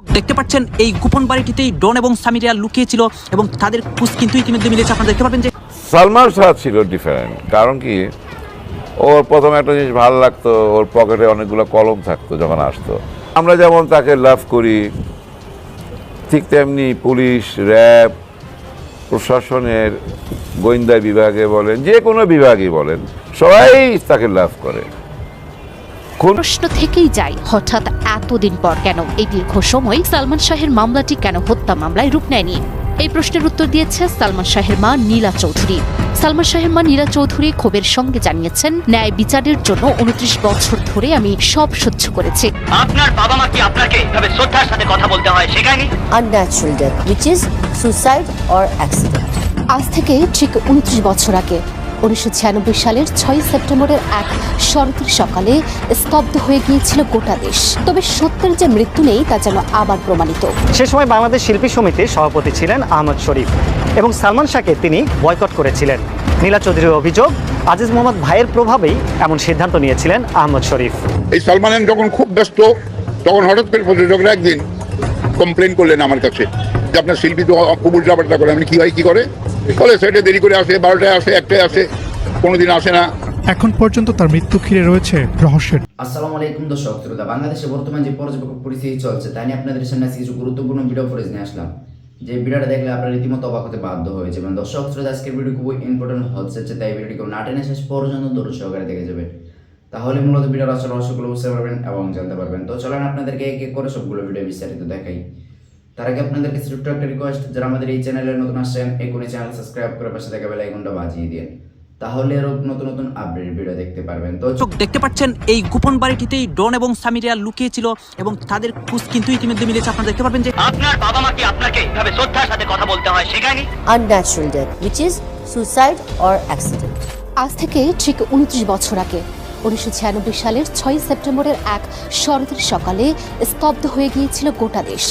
দেখতে পাচ্ছেন এই গোপন বাড়িটিতেই ডন এবং সামিরা লুকিয়ে ছিল এবং তাদের খোঁজ কিন্তু ইতিমধ্যে মিলেছে। আপনারা দেখতে পাবেন যে সালমান শাহ ছিল ডিফারেন্ট, কারণ কি ওর প্রথমে একটা জিনিস ভালো লাগতো, ওর পকেটে অনেকগুলো কলম থাকতো যখন আসতো। আমরা যেমন তাকে লাভ করি, ঠিক তেমনি পুলিশ, র্যাব, প্রশাসনের, গোয়েন্দা বিভাগে বলেন, যে কোনো বিভাগই বলেন, সবাই তাকে লাভ করে। প্রশ্ন থেকেই যায়, হঠাৎ এতদিন পর কেন এই দীর্ঘ সময় সালমান শাহের মামলাটি কেন হত্যা মামলায় রূপ নেয়নি? এই প্রশ্নের উত্তর দিয়েছে সালমান শাহের মা নীলা চৌধুরী। সালমান শাহের মা নীলা চৌধুরী ক্ষোভের সঙ্গে জানিয়েছেন, ন্যায় বিচারের জন্য 29 বছর ধরে আমি সব সহ্য করেছি। আপনার বাবা মা কি আপনাকে এভাবে শ্রদ্ধার সাথে কথা বলতে হয় শেখায়নি? Unnatural death, which is suicide or accident. আজ থেকে ঠিক 29 বছর আগে 1996 সালের 6 সেপ্টেম্বরের এক শরতের সকালে স্তব্ধ হয়ে গিয়েছিল গোটা দেশ। তবে সত্যের যে মৃত্যু নেই তা যেন আবার প্রমাণিত। সে সময় বাংলাদেশ শিল্পী সমিতির সভাপতি ছিলেন আহমদ শরীফ এবং সালমান শাহকে তিনি বয়কট করেছিলেন। নীলা চৌধুরীর অভিযোগ, আজিজ মোহাম্মদ ভাইয়ের প্রভাবেই এমন সিদ্ধান্ত নিয়েছিলেন আহমদ শরীফ। এই সালমান যখন খুব ব্যস্ত, তখন হঠাৎ করে প্রযোজকরা একদিন কমপ্লেন করলেন আমার কাছে যে আপনার শিল্পী তো খুব উল্টাপাল্টা করে। আমি কি হয় কি করে বলে, সেটা দেরি করে আসে, 12টায় আসে, 1টায় আসে, কোনোদিন আসে না। এখন পর্যন্ত তার মৃত্যু ঘিরে রয়েছে রহস্যের। আসসালামু আলাইকুম দর্শক শ্রোতা, বাংলাদেশে বর্তমান যে পর্যবেক্ষক পরিস্থিতি চলছে তাই নিয়ে আপনাদের সামনে কিছু গুরুত্বপূর্ণ ভিডিও ফুটেজ নিয়ে আসলাম, যে ভিডিওটা দেখলে আপনারা রীতিমতো অবাক হতে বাধ্য হয়ে যাবেন। দর্শক শ্রোতা, আজকের ভিডিও খুবই ইম্পর্টেন্ট হচ্ছে, তাই ভিডিওটি কেউ না টেনে শেষ পর্যন্ত ধৈর্য সহকারে দেখে যাবেন, তাহলে মূলত ভিডিওর আসল রহস্যগুলো বুঝতে পারবেন এবং জানতে পারবেন। তো চলেন আপনাদেরকে এক এক করে সবগুলো ভিডিও বিস্তারিত দেখাই। তার আগে আপনাদেরকে ছোট্ট একটা রিকোয়েস্ট, যারা আমাদের এই চ্যানেলে নতুন আসছেন এখনই চ্যানেল সাবস্ক্রাইব করে পাশে থাকা বেল আইকনটা বাজিয়ে দিন, তাহলে আরো নতুন নতুন আপডেট ভিডিও দেখতে পারবেন। তো দেখতে পাচ্ছেন এই গোপন বাড়িটিতেই ডন এবং সামিরা লুকিয়ে ছিল এবং তাদের খোঁজ কিন্তু ইতিমধ্যে মিলেছে। আপনারা দেখতে পাবেন যে আপনার বাবা মা কি আপনাকে এভাবে শ্রদ্ধার সাথে কথা বলতে হয় শেখায়নি? Unnatural death, which is suicide or accident. আজ থেকে ঠিক 29 বছর আগে 1996 সালের 6 সেপ্টেম্বরের এক শরতের সকালে স্তব্ধ হয়ে গিয়েছিল গোটা দেশ।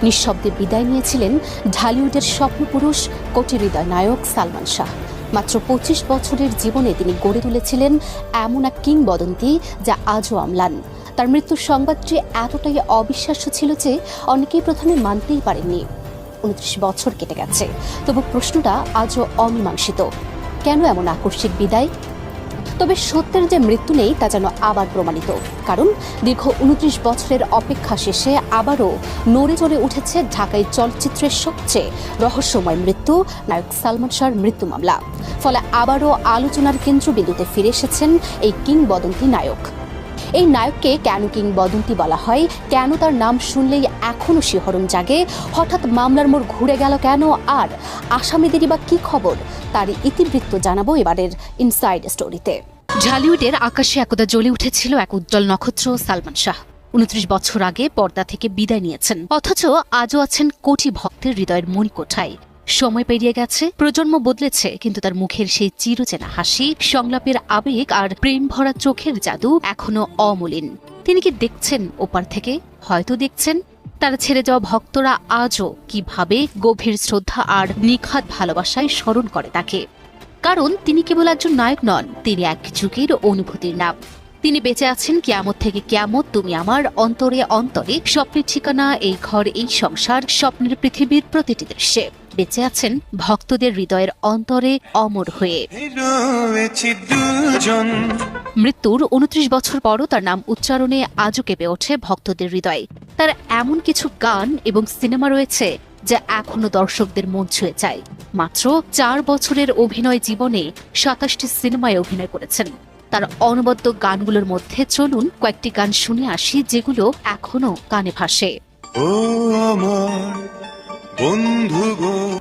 নিঃশব্দে বিদায় নিয়েছিলেন ঢালিউডের স্বপ্নপুরুষ, কোটি হৃদয় নায়ক সালমান শাহ। মাত্র 25 বছরের জীবনে তিনি গড়ে তুলেছিলেন এমন এক কিংবদন্তি যা আজও অম্লান। তার মৃত্যুর সংবাদটি এতটাই অবিশ্বাস্য ছিল যে অনেকেই প্রথমে মানতেই পারেননি। 29 বছর কেটে গেছে, তবু প্রশ্নটা আজও অমীমাংসিত, কেন এমন আকস্মিক বিদায়? তবে সত্যের যে মৃত্যু নেই তা যেন আবার প্রমাণিত, কারণ দীর্ঘ 29 বছরের অপেক্ষা শেষে আবারও নড়ে চড়ে উঠেছে ঢাকাই চলচ্চিত্রের সবচেয়ে রহস্যময় মৃত্যু, নায়ক সালমান শাহর মৃত্যু মামলা। ফলে আবারও আলোচনার কেন্দ্রবিন্দুতে ফিরে এসেছেন এই কিংবদন্তি নায়ক। এই নায়ককে কেন কিংবদন্তি বলা হয়, কেন তার নাম শুনলেই এখনও শিহরণ জাগে, হঠাৎ মামলার মোড় ঘুরে গেল কেন, আর আসামিদেরই বা কী খবর, তারই ইতিবৃত্ত জানাবো এবারের ইনসাইড স্টোরিতে। ঢালিউডের আকাশে একদা জ্বলে উঠেছিল এক উজ্জ্বল নক্ষত্র সালমান শাহ। 29 বছর আগে পর্দা থেকে বিদায় নিয়েছেন, অথচ আজও আছেন কোটি ভক্তের হৃদয়ের মণিকোঠায়। সময় পেরিয়ে গেছে, প্রজন্ম বদলেছে, কিন্তু তার মুখের সেই চিরচেনা হাসি, সংলাপের আবেগ আর প্রেম ভরা চোখের জাদু এখনো অমলিন। তিনি কি দেখছেন ওপার থেকে? হয়তো দেখছেন। তারা ছেড়ে যাওয়া ভক্তরা আজও কিভাবে গভীর শ্রদ্ধা আর নিখাদ ভালোবাসায় স্মরণ করে তাকে। কারণ তিনি কেবল একজন নায়ক নন, তিনি এক যুগের অনুভূতির নাম। তিনি বেঁচে আছেন কিয়ামত থেকে কিয়ামত, তুমি আমার অন্তরে অন্তরে, স্বপ্নের ঠিকানা এই ঘর এই সংসার, স্বপ্নের পৃথিবীর প্রতিটি দৃশ্যে। বেঁচে আছেন ভক্তদের হৃদয়ের অন্তরে অমর হয়ে। মৃত্যুর 29 বছর পরও তার নাম উচ্চারণে আজও কেঁপে ওঠে ভক্তদের হৃদয়ে। তার এমন কিছু গান এবং সিনেমা রয়েছে যা এখনো দর্শকদের মন ছুঁয়ে যায়। মাত্র 4 বছরের অভিনয় জীবনে 27টি সিনেমায় অভিনয় করেছেন। তার অনবদ্য গানগুলোর মধ্যে চলুন কয়েকটি গান শুনে আসি, যেগুলো এখনো কানে ভাসে।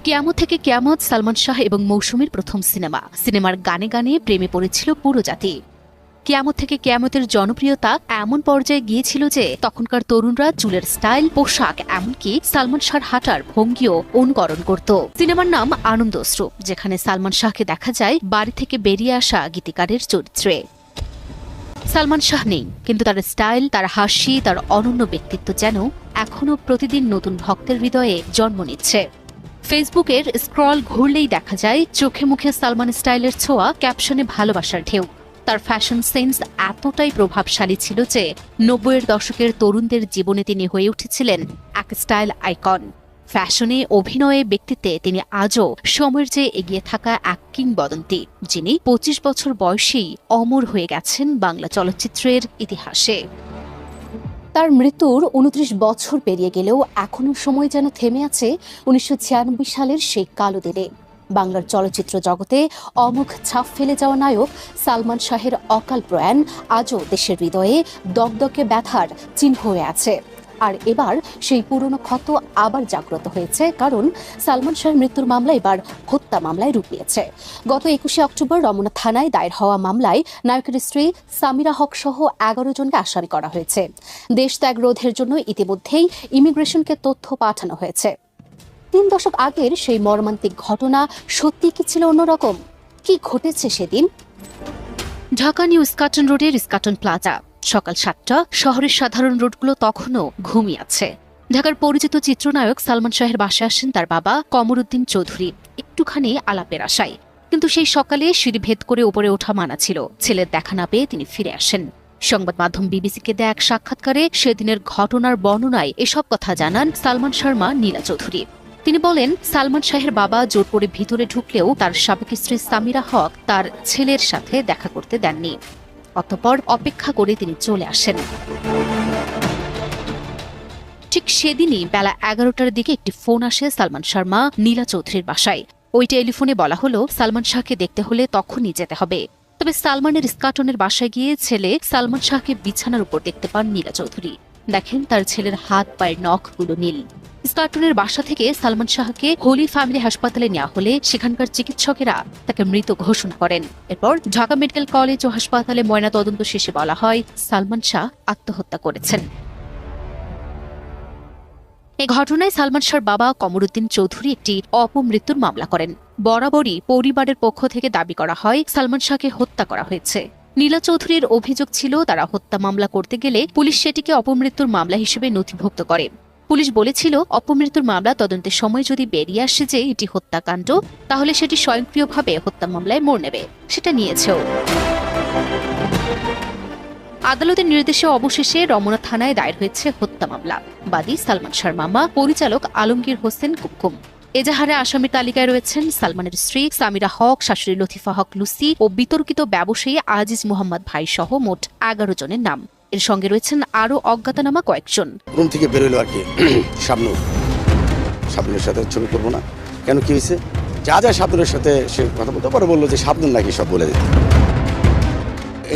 কিয়ামত থেকে কিয়ামত সালমান শাহ এবং মৌসুমীর প্রথম সিনেমা। সিনেমার গানে গানে প্রেমে পড়েছিল পুরো জাতি। কিয়ামত থেকে কিয়ামতের জনপ্রিয়তা এমন পর্যায়ে গিয়েছিল যে তখনকার তরুণরা চুলের স্টাইল, পোশাক, এমনকি সালমান শাহর হাঁটার ভঙ্গিও অনুকরণ করত। সিনেমার নাম আনন্দ অশ্রু, যেখানে সালমান শাহকে দেখা যায় বাড়ি থেকে বেরিয়ে আসা গীতিকারের চরিত্রে। সালমান শাহ নেই, কিন্তু তার স্টাইল, তার হাসি, তার অনন্য ব্যক্তিত্ব যেন এখনো প্রতিদিন নতুন ভক্তের হৃদয়ে জন্ম নিচ্ছে। ফেসবুকের স্ক্রল ঘুরলেই দেখা যায় চোখে মুখে সালমান স্টাইলের ছোঁয়া, ক্যাপশনে ভালোবাসার ঢেউ। তার ফ্যাশন সেন্স এতটাই প্রভাবশালী ছিল যে 90-এর দশকের তরুণদের জীবনে তিনি হয়ে উঠেছিলেন এক স্টাইল আইকন। ফ্যাশনে, অভিনয়ে, ব্যক্তিত্বে তিনি আজও সময়ের চেয়ে এগিয়ে থাকা এক কিংবদন্তি, যিনি 25 বছর বয়সেই অমর হয়ে গেছেন বাংলা চলচ্চিত্রের ইতিহাসে। তার মৃত্যুর 29 বছর পেরিয়ে গেলেও এখনও সময় যেন থেমে আছে 1996 সালের সেই কালো দিনে। বাংলার চলচ্চিত্র জগতে অমোঘ ছাপ ফেলে যাওয়া নায়ক সালমান শাহের অকাল প্রয়াণ আজও দেশের হৃদয়ে দগদগে ব্যথার চিহ্ন হয়ে আছে। আর এবার সেই পুরনো ক্ষত আবার জাগ্রত হয়েছে, কারণ সালমান শাহের মৃত্যুর মামলা এবার হত্যা মামলায় রূপ নিয়েছে। গত 21 অক্টোবর রমনা থানায় দায়ের হওয়া মামলায় নায়কের স্ত্রী সামিরা হক সহ 11 জনকে আসামি করা হয়েছে। দেশ ত্যাগ রোধের জন্য ইতিমধ্যেই ইমিগ্রেশনকে তথ্য পাঠানো হয়েছে। 3 দশক আগের সেই মর্মান্তিক ঘটনা সত্যি কি ছিল অন্যরকম? কি ঘটেছে সেদিন? ঢাকা নিউ ইস্কাটন রোডের ইস্কাটন প্লাজা, সকাল 7টা। শহরের সাধারণ রোডগুলো তখনও ঘুমিয়ে আছে। ঢাকার পরিচিত চিত্রনায়ক সালমান শাহের বাসায় আসেন তার বাবা কমরুদ্দিন চৌধুরী একটুখানি আলাপের আশায়। কিন্তু সেই সকালে সিঁড়ি ভেদ করে উপরে ওঠা মানা ছিল। ছেলের দেখা না পেয়ে তিনি ফিরে আসেন। সংবাদ মাধ্যম বিবিসিকে দেয়া এক সাক্ষাৎকারে সেদিনের ঘটনার বর্ণনায় এসব কথা জানান সালমান শাহর মা নীলা চৌধুরী। তিনি বলেন, সালমান শাহের বাবা জোর করে ভিতরে ঢুকলেও তার সাবেক স্ত্রী সামিরা হক তার ছেলের সাথে দেখা করতে দেননি। অতঃপর অপেক্ষা করে তিনি চলে আসেন। ঠিক সেদিনই বেলা 11টার দিকে একটি ফোন আসে সালমান শাহর মা নীলা চৌধুরীর বাসায়। ওই টেলিফোনে বলা হলো সালমান শাহকে দেখতে হলে তখনই যেতে হবে। তবে সালমানের ইস্কাটনের বাসায় গিয়ে ছেলে সালমান শাহকে বিছানার উপর দেখতে পান নীলা চৌধুরী। দেখেন তার ছেলের হাত পায়ের নখগুলো নীল। ইস্কাটনের বাসা থেকে সালমান শাহকে হোলি ফ্যামিলি হাসপাতালে নেওয়া হলে সেখানকার চিকিৎসকেরা তাকে মৃত ঘোষণা করেন। এরপর ঢাকা মেডিকেল কলেজ ও হাসপাতালে ময়নাতদন্ত শেষে বলা হয় সালমান শাহ আত্মহত্যা করেছেন। এই ঘটনায় সালমান শাহর বাবা কমরুদ্দিন চৌধুরী একটি অপমৃত্যুর মামলা করেন। বরাবরই পরিবারের পক্ষ থেকে দাবি করা হয় সালমান শাহকে হত্যা করা হয়েছে। নীলা চৌধুরীর অভিযোগ ছিল, তারা হত্যা মামলা করতে গেলে পুলিশ সেটিকে অপমৃত্যুর মামলা হিসেবে নথিভুক্ত করে। পুলিশ বলেছিল, অপমৃত্যুর মামলা তদন্তের সময় যদি বেরিয়ে আসে যে এটি হত্যাকাণ্ড, তাহলে সেটি স্বয়ংক্রিয়ভাবে হত্যা মামলায় মোড় নেবে। সেটা নিয়েছেও। আদালতের নির্দেশে অবশেষে রমনা থানায় দায়ের হয়েছে হত্যা মামলা। বাদী সালমান শাহর মামা পরিচালক আলমগীর হোসেন কুমকুম। এজাহারে আসামির তালিকায় রয়েছেন সালমানের স্ত্রী সামিরা হক, শাশুড়ি লতিফা হক লুসি ও বিতর্কিত ব্যবসায়ী আজিজ মোহাম্মদ ভাই সহ মোট 11 জনের নাম। এর সঙ্গে রয়েছেন আরও অজ্ঞাতনামা কয়েকজন। রুম থেকে বেরোলো আর কি শাবনুরের সাথে ছবি করবো না, কেন কি হয়েছে, যা যা শাবনুরের সাথে সে কথা বলতে পরে বললো যে শাবনুর নাকি সব বলে দিত।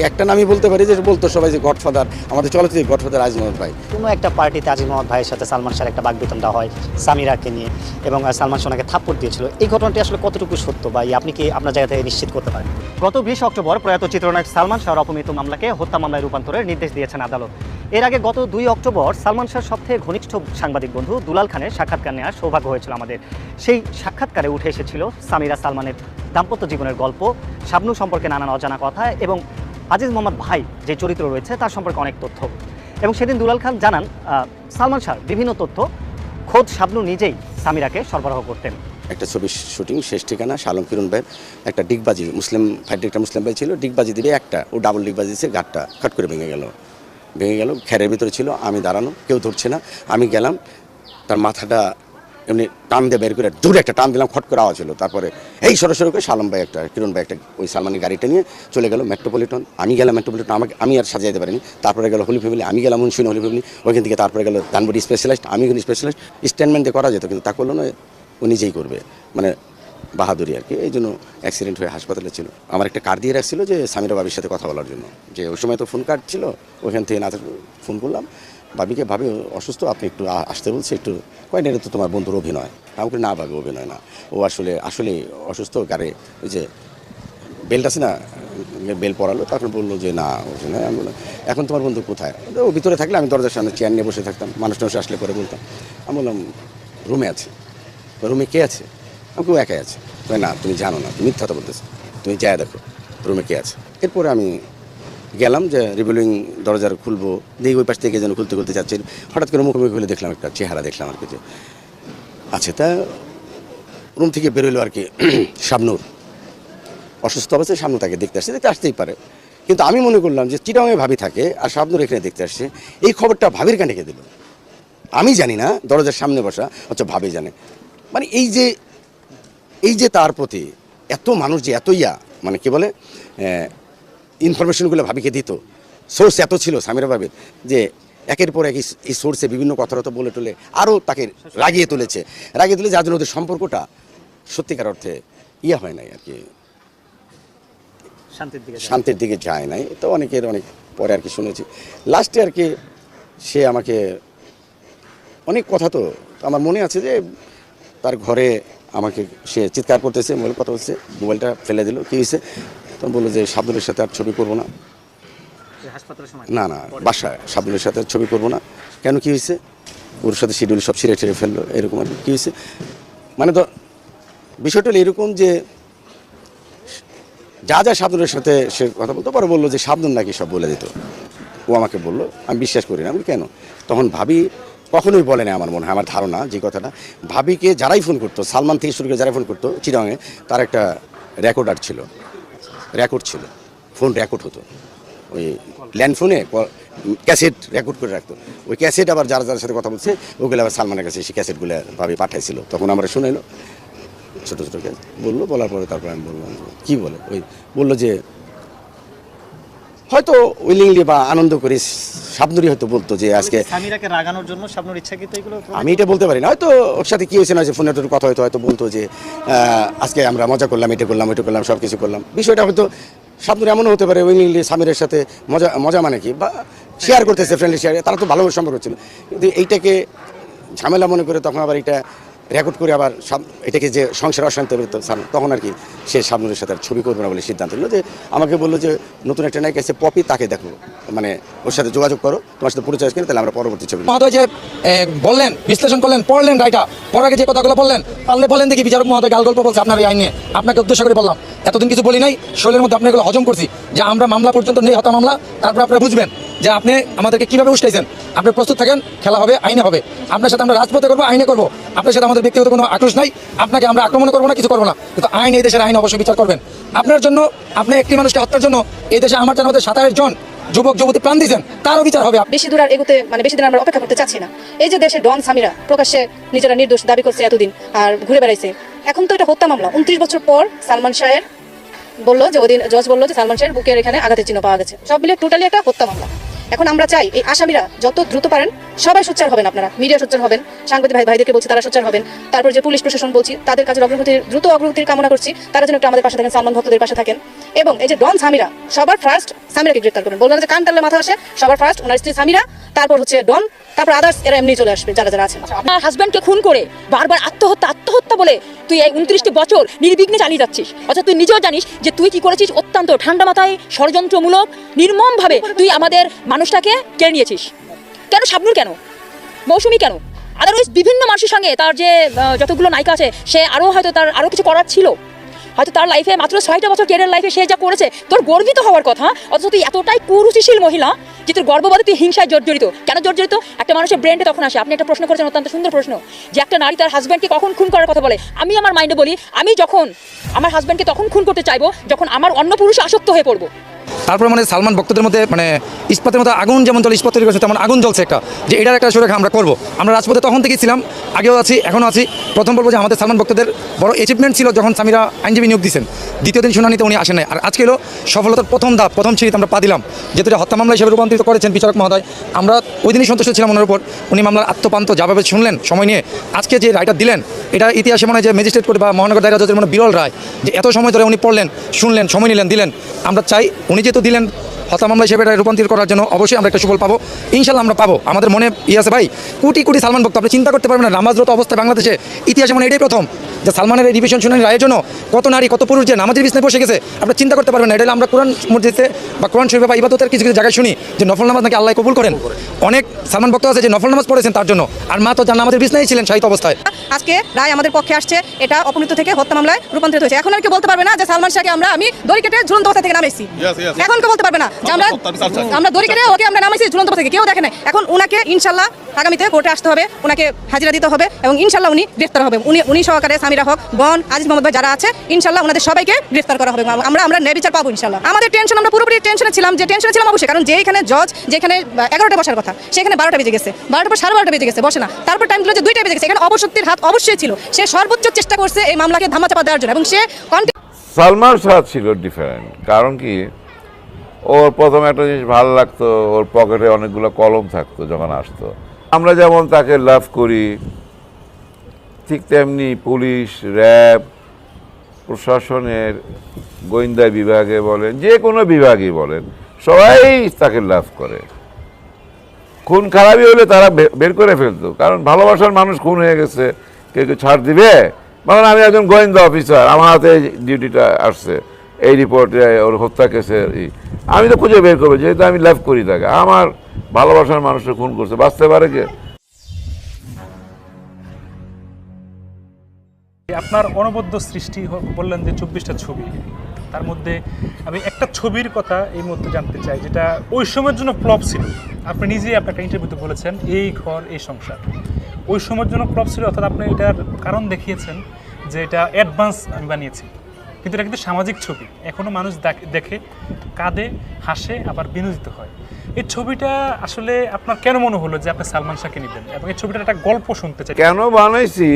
একটা নামই বলতে পারি যে বলতো সবাই যে গডফাদার, আমাদের চলচ্চিত্র গডফাদার আজিজ মোহাম্মদ ভাই। কোনো একটা পার্টিতে আজিজ মোহাম্মদ ভাইয়ের সাথে সালমান শাহের একটা বাগবিতণ্ডা হয় সামিরাকে নিয়ে, এবং সালমান শাহকে থাপ্পড় দিয়েছিল। এই ঘটনাটি আসলে কতটুকু সত্য বা আপনি কি আপনার জায়গা থেকে নিশ্চিত করতে পারেন? গত 20 অক্টোবর প্রয়াত চিত্রনায়ক সালমান শাহর অপমৃত্যু মামলাকে হত্যা মামলায় রূপান্তরের নির্দেশ দিয়েছেন আদালত। এর আগে গত 2 অক্টোবর সালমান শাহর সবথেকে ঘনিষ্ঠ সাংবাদিক বন্ধু দুলাল খানের সাক্ষাৎকার নেওয়ার সৌভাগ্য হয়েছিল আমাদের। সেই সাক্ষাৎকারে উঠে এসেছিল সামিরা সালমানের দাম্পত্য জীবনের গল্প, শাবনু সম্পর্কে নানান অজানা কথা এবং আজিজ মোহাম্মদ ভাই যে চরিত্র রয়েছে তার সম্পর্কে অনেক তথ্য। এবং সেদিন দুলাল খান জানান সালমান শাহ বিভিন্ন তথ্য খোদ শাবনু নিজেই সামিরাকে সরবরাহ করতেন। একটা ছবির শুটিং শেষ ঠিকানা শালম কিরণ ভাইয়ের একটা ডিগবাজি, মুসলিম ফাইট একটা মুসলিম ভাই ছিল, ডিগবাজি দিবে একটা, ও ডাবল ডিগবাজি দিচ্ছে, গাঁটটা খট করে ভেঙে গেল। খ্যারের ভিতরে ছিল, আমি দাঁড়ানো, কেউ ধরছে না, আমি গেলাম, তার মাথাটা এমনি টান দিয়ে বের করে দূরে একটা টান দিলাম, খট করে আওয়াজ হলো। তারপরে এই সরাসরি করে শালম ভাই একটা, কিরণ ভাই একটা ওই সালমানের গাড়িটা নিয়ে চলে গেল মেট্রোপলিটন। আমি গেলাম মেট্রোপলিটন, আমি আর সাজিয়ে দিতে পারিনি। তারপরে গেল হোলি ফ্যামিলি, আমি গেলাম মুন্সিন হোলি ফ্যামিলি। ওইখান থেকে তারপরে গেল ধানবাড়ি স্পেশালিস্ট, আমি ওখানে স্পেশালিস্ট। স্ট্যান্ডমেন্ট দিয়ে করা যেত, কিন্তু তা করলো না, ও নিজেই করবে, মানে বাহাদুরি আর কি। এই জন্য অ্যাক্সিডেন্ট হয়ে হাসপাতালে ছিল। আমার একটা কার্ড দিয়ে রাখছিল যে সামিরা বাবির সাথে কথা বলার জন্য, যে ওই সময় তো ফোন কার্ড ছিল, ওইখান থেকে না ফোন করলাম ভাবিকে, ভাবি অসুস্থ, আপনি একটু আসতে বলছে, একটু কয়েকটা তো তোমার বন্ধুর অভিনয়। আমাকে না ভাবি অভিনয় না, ও আসলে অসুস্থ। গাড়ি ওই যে বেল্ট আছে না, বেল পড়ালো, তারপর বললো যে না অভিনয়। আমি বললাম এখন তোমার বন্ধু কোথায়? ও ভিতরে থাকলে আমি দরজার সামনে চেয়ার নিয়ে বসে থাকতাম, মানুষ আসলে পরে বলতাম। আমি বললাম রুমে আছে। রুমে কে আছে? আমাকে ও একাই আছে। না তুমি জানো না, তুমি মিথ্যা কথা বলতেছো, তুমি যায় দেখো রুমে কে আছে। এরপরে আমি গেলাম যে রিভলিং দরজার খুলবো, দেখি ওই পাশ থেকে যেন খুলতে যাচ্ছে, হঠাৎ করে মুখোমুখি খুলে দেখলাম একটা চেহারা, দেখলাম আর কি যে আছে। তা রুম থেকে বেরোলো আর কি শাবনুর, অসুস্থ অবস্থায় শাবনু তাকে দেখতে আসতেই পারে, কিন্তু আমি মনে করলাম যে চিটাঙে ভাবি থাকে আর শাবনুর এখানে দেখতে আসছে, এই খবরটা ভাবির কানে দিল। আমি জানি না, দরজার সামনে বসা হচ্ছে ভাবি জানে। মানে এই যে তার প্রতি এত মানুষ যে এত মানে কি বলে ইনফরমেশনগুলো ভাবিকে দিত, সোর্স এত ছিল সামিরা ভাবির যে একের পর এক এই সোর্সে বিভিন্ন কথাটা বলে টলে আরও তাকে রাগিয়ে তুলেছে, যার জন্য ওদের সম্পর্কটা সত্যিকার অর্থে হয় নাই আর কি, শান্তির দিকে যায় নাই। তো অনেকের অনেক পরে আর কি শুনেছি, লাস্টে আর কি সে আমাকে অনেক কথা, তো আমার মনে আছে যে তার ঘরে আমাকে সে চিৎকার করতেছে, মোবাইল কথা হচ্ছে, মোবাইলটা ফেলে দিল, কী হয়েছে? তখন বললো যে শাবনুরের সাথে আর ছবি করবো না। না বাসায় শাবনুরের সাথে আর ছবি করবো না। কেন, কী হয়েছে? ওর সাথে শিডিউল সব ছিঁড়ে ফেললো, এরকম আর কী হয়েছে? মানে তো বিষয়টা হলো এরকম যে যা শাবনুরের সাথে সে কথা বলতো, পরে বললো যে শাবনুর নাকি সব বলে দিত। ও আমাকে বললো, আমি বিশ্বাস করি না। আমি কেন? তখন ভাবি কখনোই বলে না, আমার মনে হয়, আমার ধারণা যে কথাটা, ভাবিকে যারাই ফোন করতো, সালমান থেকে শুরু করে যারাই ফোন করতো চিটাগাংয়ে, তার একটা রেকর্ড ছিল, ফোন রেকর্ড হতো, ওই ল্যান্ডফোনে ক্যাসেট রেকর্ড করে রাখতো। ওই ক্যাসেট আবার যারা সাথে কথা বলছে ওগুলো আবার সালমানের কাছে সেই ক্যাসেটগুলো ভাবি পাঠাইছিল। তখন আমরা শুনাইলো, ছোটো বলার পরে তারপরে আমি বললাম কী বলে, ওই বললো যে হয়তো উইলিংলি বা আনন্দ করে শাবনুরই হয়তো বলতো যে আজকে সামিরাকে রাগানোর জন্য শাবনুর ইচ্ছাকৃত এগুলো। আমি এটা বলতে পারি না, হয়তো ওর সাথে কী হয়েছে না, যে ফোনে একটু কথা হয়তো বলতো যে আজকে আমরা মজা করলাম, এটা করলাম, ওইটা করলাম, সব কিছু করলাম। বিষয়টা হয়তো শাবনুর এমনও হতে পারে উইলিংলি সামিরের সাথে মজা মানে কি, বা শেয়ার করতেছে, ফ্রেন্ডলি শেয়ার, তারা তো ভালো সম্পর্ক ছিল। কিন্তু এইটাকে ঝামেলা মনে করে তখন আবার এটা রেকর্ড করে আবার এটাকে যে সংসার অশান্তি করতো, তখন আর কি সে শাবনুরের সাথে ছবি করবে না বলে সিদ্ধান্ত নিল। যে আমাকে বললো যে নতুন একটা নায়িকা এসে পপি, তাকে দেখো, মানে ওর সাথে যোগাযোগ করো, তোমার সাথে পরিচয় কিনে, তাহলে আমরা পরবর্তী ছবি। মহোদয় যে বললেন, বিশ্লেষণ করলেন, পড়লেন রায়টা, পড়ার আগে যে কথাগুলো বললেন, পারলে বলেন দেখি বিচারক মহোদয় গাল গল্প বলছে আপনার এই আইনে, আপনাকে উদ্দেশ্য করে বললাম। এতদিন কিছু বলি নাই, শরীরের মধ্যে আপনি এগুলো হজম করছি, যে আমরা মামলা পর্যন্ত নেই, হত্যা মামলা, তারপর আপনারা বুঝবেন যে আপনি আমাদেরকে কীভাবে উস্কাইছেন। আপনি প্রস্তুত থাকেন, খেলা হবে, আইনে হবে, আপনার সাথে আমরা রাজপথে করবো, আইনে করবো, আপনার সাথে আমাদের ব্যক্তিগত কোনো আক্রোশ নাই, আপনাকে আমরা আক্রমণ করবো না, কিছু করবো না, কিন্তু আইন, এই দেশের আইন অবশ্যই বিচার করবেন। আপনার জন্য, আপনি একটি মানুষকে হত্যার জন্য এই দেশে আমার জানা মধ্যে 27 জন যুবক যুবতী প্রাণ দিয়েছেন, তারও বিচার হবে। বেশি দূর আর এগোতে, মানে বেশি দিন আমরা অপেক্ষা করতে চাচ্ছি না। এই যে দেশে ডন সামিরা প্রকাশ্যে নিজেরা নির্দোষ দাবি করছে এতদিন, আর ঘুরে বেড়াইছে, এখন তো এটা হত্যা মামলা। 29 বছর পর সালমান শাহের বললো যে, ওদিন জজ বললো যে সালমান শাহের বুকের এখানে আঘাতের চিহ্ন পাওয়া গেছে, সব মিলে টোটালি একটা হত্যা মামলা। এখন আমরা চাই এই আসামিরা যত দ্রুত পারেন সবাই সোচ্চার হবেন, আপনারা মিডিয়া সোচ্চার হবেন, সাংবাদিক ভাইদেরকে বলছি তারা সোচ্চার হবেন, তারপর যে পুলিশ প্রশাসন বলছি তাদের কাজের দ্রুত অগ্রগতির কামনা করছি, তারা যেন একটু আমাদের পাশে থাকেন, সালমান ভক্তদের পাশে থাকেন। এবং এই যে ডন সামিরা, সবার ফার্স্ট সামিরাকে গ্রেফতার করবেন, বলবেন যে কান টানলে মাথা আসে, সবার ফার্স্ট ওনার স্ত্রী সামিরা, তারপর হচ্ছে ডন, তারপর আদার্স, এরা এমনি চলে আসবে যারা আছেন। আপনার হাজব্যান্ডকে খুন করে বারবার আত্মহত্যা বলে তুই এই 29টি বছর নির্বিঘ্নে চালিয়ে যাচ্ছিস, অর্থাৎ তুই নিজেও জানিস যে তুই কি করেছিস, অত্যন্ত ঠান্ডা মাথায় ষড়যন্ত্রমূলক নির্মমভাবে তুই আমাদের মানুষটাকে কেড়ে নিয়েছিস। কেন শাবনুর, কেন মৌসুমী, কেন আদারওয়াইজ বিভিন্ন মানুষের সঙ্গে তার যে যতগুলো নায়িকা আছে, সে আরও হয়তো তার আরও কিছু করার ছিল, হয়তো তার লাইফে মাত্র 6টা বছর ক্যারিয়ার লাইফে সে যা করেছে তোর গর্বিত হওয়ার কথা, অথচ তুই এতটাই কুরুচিশীল মহিলা যে তোর গর্ববাদে তুই হিংসায় জর্জরিত। কেন জর্জরিত? একটা মানুষের ব্রেনটা তখন আসে। আপনি একটা প্রশ্ন করেছেন, অত্যন্ত সুন্দর প্রশ্ন, যে একটা নারী তার হাজব্যান্ডকে কখন খুন করার কথা বলে। আমি আমার মাইন্ডে বলি, আমি যখন আমার হাজব্যান্ডকে তখন খুন করতে চাইবো যখন আমার অন্য পুরুষে আসক্ত হয়ে পড়বো। তারপরে মানে সালমান ভক্তদের মধ্যে মানে ইস্পাতের মতো আগুন যেমন চলে, ইস্পাত তৈরি করছে তেমন আগুন জ্বলছে একটা, যে এটার একটা সুরেখা আমরা করবো। আমরা রাজপথে তখন থেকেই ছিলাম, আগেও আছি, এখনও আছি। প্রথম বলবো যে আমাদের সালমান ভক্তদের বড় অ্যাচিভমেন্ট ছিল যখন সামিরা আইনজীবী নিয়োগ দিয়েছেন, দ্বিতীয় দিন শুনানিতে উনি আসেন নাই। আর আজকে হলো সফলতার প্রথম ধাপ, প্রথম সিঁড়িতে আমরা পা দিলাম, যেহেতু এটা হত্যা মামলা হিসেবে রূপান্তরিত করেছেন বিচারক মহোদয়। আমরা ওই দিনই সন্তুষ্ট ছিলাম ওনার উপর, উনি মামলার আত্মপান্ত যাভাবে শুনলেন সময় নিয়ে, আজকে যে রায়টা দিলেন, এটা ইতিহাসে মনে হয় যে ম্যাজিস্ট্রেট কোর্ট বা মহানগর দায়রা জজের মনে বিরল রায়, যে এত সময় ধরে উনি পড়লেন, শুনলেন, সময় নিলেন, দিলেন। আমরা চাই উনি যেহেতু দিলেন হত্যা মামলা হিসেবে এটা রূপান্তরিত করার জন্য, অবশ্যই আমরা একটা সুফল পাবো, ইনশাল্লাহ আমরা পাবো। আমাদের মনে আছে ভাই, কোটি কোটি সালমান ভক্ত, আপনি চিন্তা করতে পারবেন না নামাজরত অবস্থায় বাংলাদেশে ইতিহাসে মানে এটাই প্রথম যে সালমানের এই ডিভিশন শুনানি রায়ের জন্য কত নারী, কত পুরুষ যে নামাজের বিছানায় বসে গেছে, আপনি চিন্তা করতে পারবেন না। এটা আমরা কোরআন মসজিদে বা কোরআন শরীফে বা ইবাদতের কিছু কিছু জায়গায় শুনি যে নফল নামাজ নাকি আল্লাহ কবুল করেন। অনেক সালমান ভক্ত আছে যে নফল নামাজ পড়েছেন তার জন্য, আর মা তো যার নামাজের বিছানায় ছিলেন শাহিত অবস্থায়। আজকে রায় আমাদের পক্ষে আসছে, এটা অপমৃত্যু থেকে হত্যা মামলায় রূপান্তরিত হয়েছে। এখন আর কেউ বলতে পারবে না যে সালমান শাহকে আমি দড়ি কেটে ঝুলন্ত অবস্থা থেকে নামাইছি। এখন কেউ বলতে পারবে না যে আমরা দড়ি কেটে ওকে আমরা নামাইছি ঝুলন্ত অবস্থা থেকে, কেউ দেখে নাই। এখন ওনাকে ইনশাল্লাহ আগামীতে কোর্টে আসতে হবে, ওনাকে হাজিরা দিতে হবে এবং ইনশাল্লাহ উনি গ্রেফতার হবে। উনি সহকারে সামিরা হক, বন, আজিজ মোহাম্মদ ভাই যারা আছে, ইনশাল্লাহ ওনাদের সবাইকে গ্রেফতার করা হবে। আমরা ন্যায় বিচার পাবো ইনশাল্লাহ। আমাদের টেনশন, আমরা পুরোপুরি টেনশনে ছিলাম অবশ্যই, কারণ যেখানে জজ যেখানে 11টা বসার কথা সেখানে 12টা বেজে গেছে, 12টার পর 12:30 বেজে গেছে, বসে না। তারপর টাইম দিল যে 2টা বেজে গেছে। এখানে অপশক্তির হাত অবশ্যই ছিল। সে সর্বোচ্চ চেষ্টা করছে এই মামলাকে ধামাচাপা দেওয়ার জন্য এবং সে সালমান শাহ ছিল ডিফারেন্ট, কারণ কি ওর প্রথম একটা জিনিস ভালো লাগতো, ওর পকেটে অনেকগুলো কলম থাকতো যখন আসতো। আমরা যেমন তাকে লাভ করি, ঠিক তেমনি পুলিশ, র্যাব, প্রশাসনের, গোয়েন্দা বিভাগে বলেন, যে কোনো বিভাগই বলেন, সবাই তাকে লাভ করে। খুন খারাপই হলে তারা বের করে ফেলতো, কারণ ভালোবাসার মানুষ খুন হয়ে গেছে, কেউ ছাড় দিবে? মানে আমি একজন গোয়েন্দা অফিসার, আমার হাতে ডিউটিটা আসছে, এই রিপোর্টে ওর হত্যা কেসের আমি তো খুঁজে বের করবো, যেহেতু আমি লাভ করি তাকে। আমার ভালোবাসার মানুষকে খুন করছে, বাঁচতে পারে কে? আপনার অনবদ্য সৃষ্টি বললেন যে 24টা ছবি, তার মধ্যে আমি একটা ছবির কথা এই মুহূর্তে জানতে চাই, যেটা ওই সময়ের জন্য ফ্লপ ছিল। আপনি নিজেই আপনার ইন্টারভিউতে বলেছেন, এই ঘর এই সংসার ওই সময়ের জন্য ফ্লপ ছিল, অর্থাৎ আপনি এটার কারণ দেখিয়েছেন যে এটা অ্যাডভান্স আমি বানিয়েছি, কিন্তু এটা কিন্তু সামাজিক ছবি। এখনও মানুষ দেখে, কাঁদে, হাসে, আবার বিনোদিত হয়। এই ছবিটা আসলে আপনার কেন মনে হলো যে আপনি সালমান শাহকে নেবেন, এবং এই ছবিটার একটা গল্প শুনতে চাই? কেন বানাইছি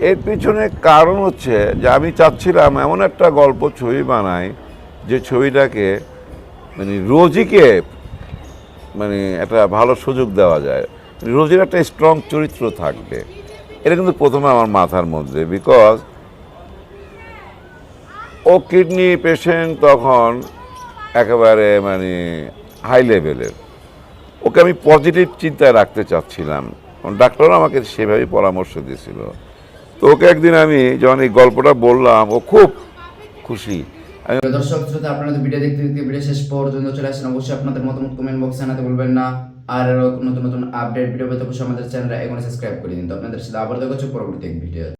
এর পিছনে কারণ হচ্ছে যে আমি চাচ্ছিলাম এমন একটা গল্প ছবি বানাই যে ছবিটাকে মানে রোজিকে মানে একটা ভালো সুযোগ দেওয়া যায়, রোজির একটা স্ট্রং চরিত্র থাকবে। এটা কিন্তু প্রথমে আমার মাথার মধ্যে, বিকজ ও কিডনি পেশেন্ট, তখন একেবারে মানে হাই লেভেলের। ওকে আমি পজিটিভ চিন্তায় রাখতে চাচ্ছিলাম, ডাক্তারও আমাকে সেভাবেই পরামর্শ দিয়েছিল। তো ওকে একদিন আমি যখন এই গল্পটা বললাম, ও খুব খুশি। দর্শক শ্রোতা, আপনারা তো ভিডিও দেখতে দেখতে ভিডিও শেষ পর্যন্ত চলে আসেন। অবশ্যই আপনাদের মতামত কমেন্ট বক্সে জানাতে ভুলবেন না। আর নতুন নতুন আপডেট ভিডিও পেতে অবশ্যই আমাদের চ্যানেলটা এখনো সাবস্ক্রাইব করে দিন। তো আপনাদের সাথে আবার দেখা হচ্ছে পরবর্তী ভিডিও।